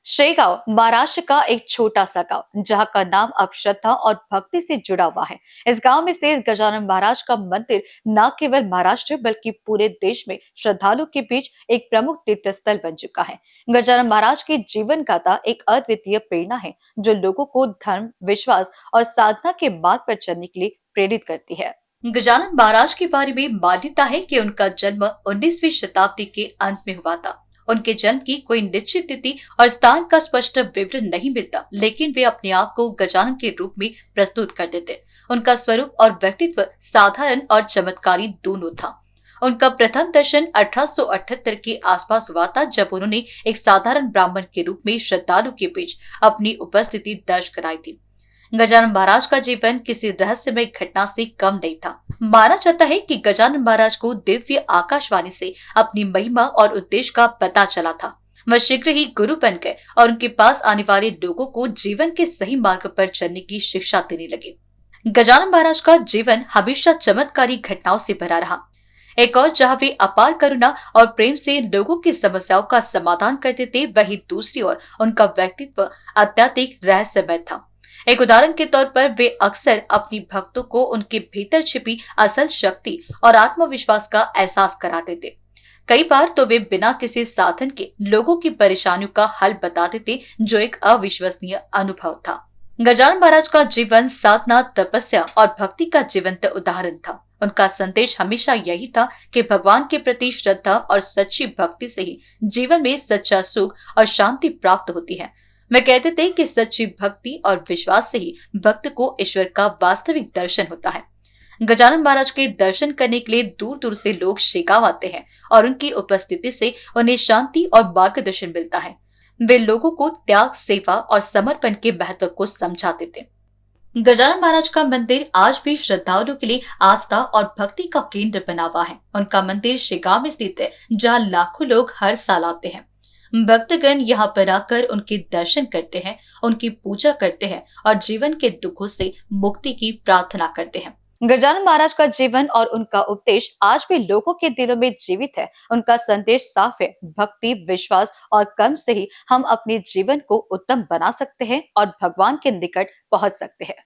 शेगांव महाराष्ट्र का एक छोटा सा गांव जहां का नाम अब श्रद्धा और भक्ति से जुड़ा हुआ है। इस गांव में स्थित गजानन महाराज का मंदिर न केवल महाराष्ट्र बल्कि पूरे देश में श्रद्धालुओं के बीच एक प्रमुख तीर्थ स्थल बन चुका है। गजानन महाराज की जीवन गाथा एक अद्वितीय प्रेरणा है जो लोगों को धर्म, विश्वास और साधना के मार्ग पर चलने के लिए प्रेरित करती है। गजानन महाराज के बारे में मान्यता है कि उनका जन्म 19वीं शताब्दी के अंत में हुआ था। उनके जन्म की कोई निश्चित तिथि और स्थान का स्पष्ट विवरण नहीं मिलता, लेकिन वे अपने आप को गजानन के रूप में प्रस्तुत करते थे। उनका स्वरूप और व्यक्तित्व साधारण और चमत्कारी दोनों था। उनका प्रथम दर्शन 1878 के आसपास हुआ था, जब उन्होंने एक साधारण ब्राह्मण के रूप में श्रद्धालु के बीच अपनी उपस्थिति दर्ज कराई थी। गजानन महाराज का जीवन किसी रहस्यमय घटना से कम नहीं था। माना जाता है कि गजानन महाराज को दिव्य आकाशवाणी से अपनी महिमा और उद्देश्य का पता चला था। वह शीघ्र ही गुरु बन गए और उनके पास आने वाले लोगों को जीवन के सही मार्ग पर चलने की शिक्षा देने लगे। गजानन महाराज का जीवन हमेशा चमत्कारी घटनाओं से भरा रहा। एक और जहाँ वे अपार करुणा और प्रेम से लोगों की समस्याओं का समाधान करते थे, वहीं दूसरी ओर उनका व्यक्तित्व अत्यधिक रहस्यमय था। एक उदाहरण के तौर पर वे अक्सर अपनी भक्तों को उनके भीतर छिपी असल शक्ति और आत्मविश्वास का एहसास कराते थे। कई बार तो वे बिना किसी साधन के लोगों की परेशानियों का हल बताते थे, जो एक अविश्वसनीय अनुभव था। गजानन महाराज का जीवन साधना, तपस्या और भक्ति का जीवंत उदाहरण था। उनका संदेश हमेशा यही था कि भगवान के प्रति श्रद्धा और सच्ची भक्ति से ही जीवन में सच्चा सुख और शांति प्राप्त होती है। वे कहते थे कि सच्ची भक्ति और विश्वास से ही भक्त को ईश्वर का वास्तविक दर्शन होता है। गजानन महाराज के दर्शन करने के लिए दूर दूर से लोग शेगांव आते हैं और उनकी उपस्थिति से उन्हें शांति और मार्गदर्शन मिलता है। वे लोगों को त्याग, सेवा और समर्पण के महत्व को समझाते थे। गजानन महाराज का मंदिर आज भी श्रद्धालुओं के लिए आस्था और भक्ति का केंद्र बना हुआ है। उनका मंदिर शेगांव में स्थित है, जहाँ लाखों लोग हर साल आते हैं। भक्तगण यहाँ पर आकर उनके दर्शन करते हैं, उनकी पूजा करते हैं और जीवन के दुखों से मुक्ति की प्रार्थना करते हैं। गजानन महाराज का जीवन और उनका उपदेश आज भी लोगों के दिलों में जीवित है। उनका संदेश साफ है, भक्ति, विश्वास और कर्म से ही हम अपने जीवन को उत्तम बना सकते हैं और भगवान के निकट पहुंच सकते हैं।